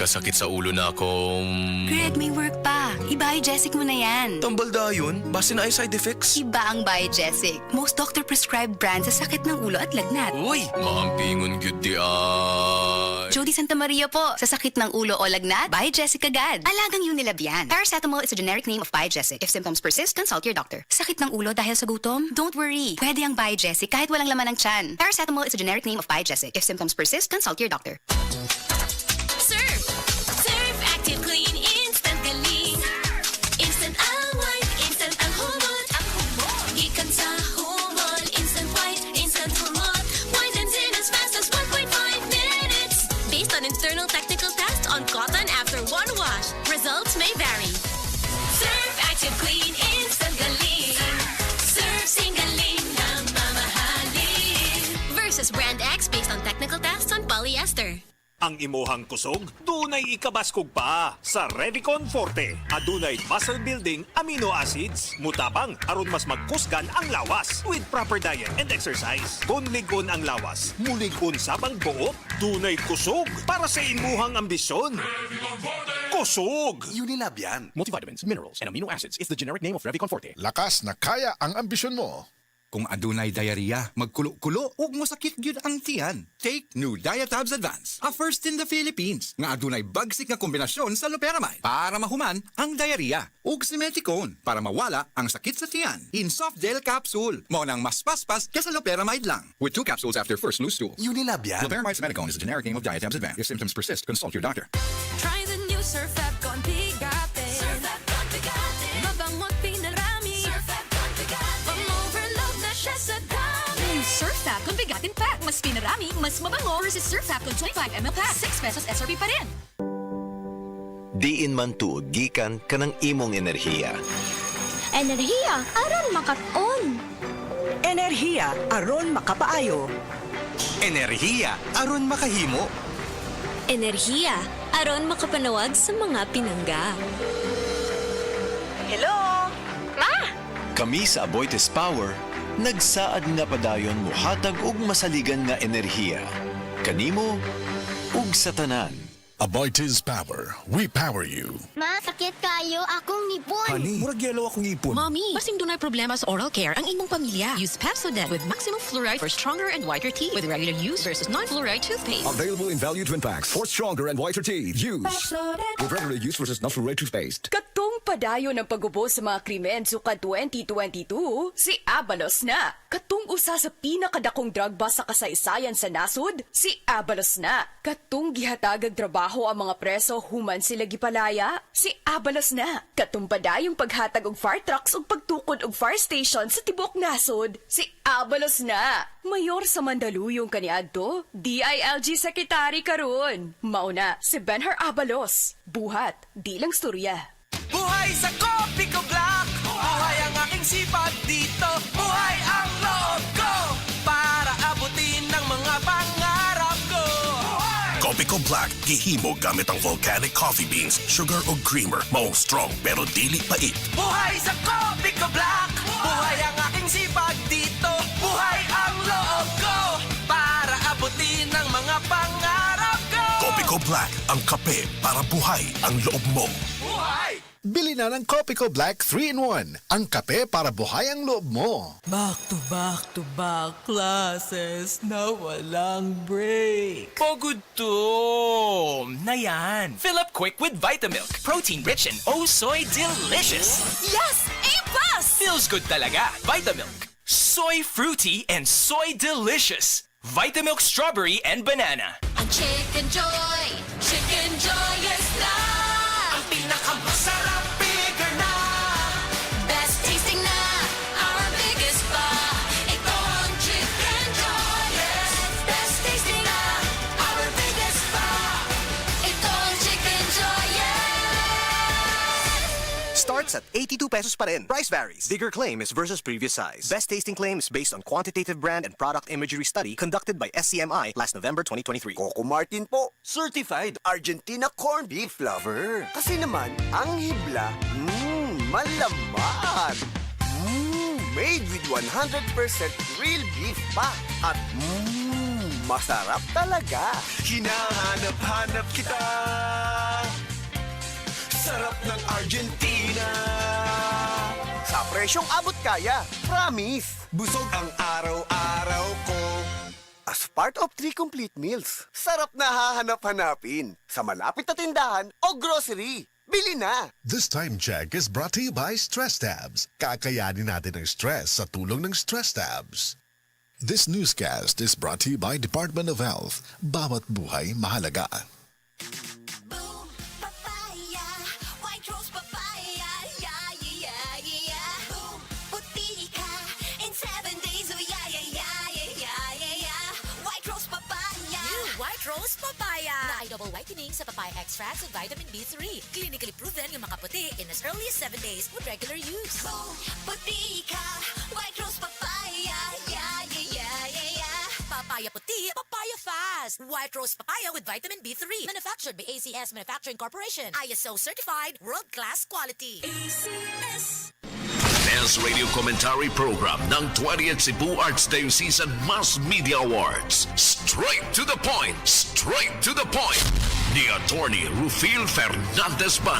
nagkasakit sa ulo na akong... Greg, may work pa. I-Biogesic mo na yan. Tambalda yun? Base na ay side effects? Iba ang Biogesic. Most doctor-prescribed brand sa sakit ng ulo at lagnat. Uy! Maampingon gyud di ay... Jody Santa Maria po. Sa sakit ng ulo o lagnat, Biogesic agad. Alagang Unilab yan. Paracetamol is a generic name of Biogesic. If symptoms persist, consult your doctor. Sakit ng ulo dahil sa gutom? Don't worry. Pwede ang Biogesic kahit walang laman ng tiyan. Paracetamol is a generic name of Biogesic. If symptoms persist, consult your doctor. Surf Active Clean Instant Galing. Instant ang white, instant ang humot. Gikan sa humol, instant white, instant humot. Whitens in as fast as 1.5 minutes. Based on internal technical tests on cotton after one wash, results may vary. Surf Active Clean Instant Galing. Surf Singaling na mamahalin. Versus Brand X based on technical tests on polyester. Ang imuhang kusog, dunay ikabaskog pa sa Revicon Forte. Adunay muscle building amino acids. Mutabang aron mas magkusgan ang lawas with proper diet and exercise. Kung ligon ang lawas, muligon sabang buot. Dunay kusog para sa imuhang ambisyon. Kusog! Unilab yan. Multivitamins, minerals, and amino acids is the generic name of Revicon Forte. Lakas na kaya ang ambisyon mo. Kung adunay diarrhea, magkulo-kulo ug mosakit gyud ang tiyan. Take new Diatabs Advance, a first in the Philippines nga adunay bagsik nga kombinasyon sa loperamide para mahuman ang diarrhea ug simeticone para mawala ang sakit sa tiyan. In soft gel capsule, mao nang mas paspas kaysa loperamide lang. With 2 capsules after first loose stool. Unilab yan. Loperamide simeticone is a generic name of Diatabs Advance. If symptoms persist, consult your doctor. Try the new Surf App Con Bigate. Surf App Con Bigate. Mabangot pinarami. Surf App Con Bigate. Pang-overload na siya sa dami. Surf App kung bigatin pack. Mas pinarami, mas mabango versus Surf App kung 25 ml pack. 6 pesos SRP pa rin. Diin man tuod gikan kanang imong enerhiya. Enerhiya, aron makat-on. Enerhiya aron makapaayo. Enerhiya aron makahimo. Enerhiya, aron makapanawag sa mga pinangga. Hello? Kami sa Aboitiz Power, nagsaad nga padayon muhatag og masaligan nga enerhiya. Kanimo ug sa tanan. Aboitiz Power. We power you. Ma, sakit kayo akong nipon. Honey, murag yellow akong ipon. Mommy, basing dunay problema sa oral care ang imong pamilya. Use Pepsodent with maximum fluoride for stronger and whiter teeth with regular use versus non-fluoride toothpaste. Available in value twin packs for stronger and whiter teeth. Use with regular use versus non-fluoride toothpaste. Katong padayon ng pag-ubos sa mga krimen sukad 2022, si Abalos na. Katong usa sa pinakadakong drug bust sa kasaysayan sa nasod, si Abalos na. Katong gihatagag trabaho ang mga preso human sila gipalaya, si Abalos na. Katong padayong paghatag og fire trucks ug pagtukod og fire station sa tibuok nasod, si Abalos na. Mayor sa Mandaluyong kaniadto, DILG Secretary karon. Mauna si Benhar Abalos. Buhat, di lang storya. Buhay sa Kopi Ko Black. Buhay ang aking sipag dito. Buhay ang loob ko para abutin ang mga pangarap ko. Kopi Ko Black. Gihimo gamit ang volcanic coffee beans, sugar o creamer. Maong strong pero dili pait. Buhay sa Kopi Ko Black. Buhay ang aking sipag dito. Buhay ang loob ko para abutin ang mga pangarap ko. Kopi Ko Black. Ang kape para buhay ang loob mo. Buhay! Bili na ng Kopi Ko Black 3-in-1. Ang kape para buhay ang loob mo. Back to back classes na walang break. Pagudtom na yan. Fill up quick with Vitamilk. Protein-rich and oh soy delicious. Yes! A+! Feels good talaga. Vitamilk. Soy fruity and soy delicious. Vitamilk strawberry and banana. Ang Chicken Joy is na. Ang pinakamasarap bigger na. Best tasting na, our biggest pa. Ito ang Chicken Joy, yes. Best tasting na, our biggest pa. Ito ang Chicken Joy, yes. Starts at 82 pesos pa rin. Price varies. Bigger claim is versus previous size. Best tasting claim is based on quantitative brand and product imagery study conducted by SCMI last November 2023. Coco Martin po, certified Argentina corned beef lover. Kasi naman, ang hibla, malaman. Made with 100% real beef pa. At masarap talaga. Hinahanap-hanap kita. sarap ng Argentina. Sa presyong abot kaya, promise. Busog ang araw-araw ko. As part of 3 complete meals, sarap na hahanap-hanapin sa malapit na tindahan o grocery. Bili na! This time check is brought to you by Stress Tabs. Kakayanin natin ang stress sa tulong ng Stress Tabs. This newscast is brought to you by Department of Health. Bawat buhay mahalaga. Boom, papaya, white rose papaya, yeah, yeah, yeah. Boom, puti ka in 7 days, oh yeah, yeah, yeah, yeah, yeah, yeah. White rose papaya. New White Rose Papaya. Na ay double whitening sa papaya extracts with vitamin B3. Clinically proven yung makaputi in as early as 7 days with regular use. Boom, puti ka, white rose papaya, yeah, yeah, yeah, yeah, yeah. Papaya puti, papaya fast. White Rose Papaya with vitamin B3. Manufactured by ACS Manufacturing Corporation. ISO certified, world-class quality. ACS. Best Radio Commentary Program ng 20th Cebu Arts Diocesan Mass Media Awards. Straight to the point! Straight to the point! Ni Attorney Rufil Fernandez Ban.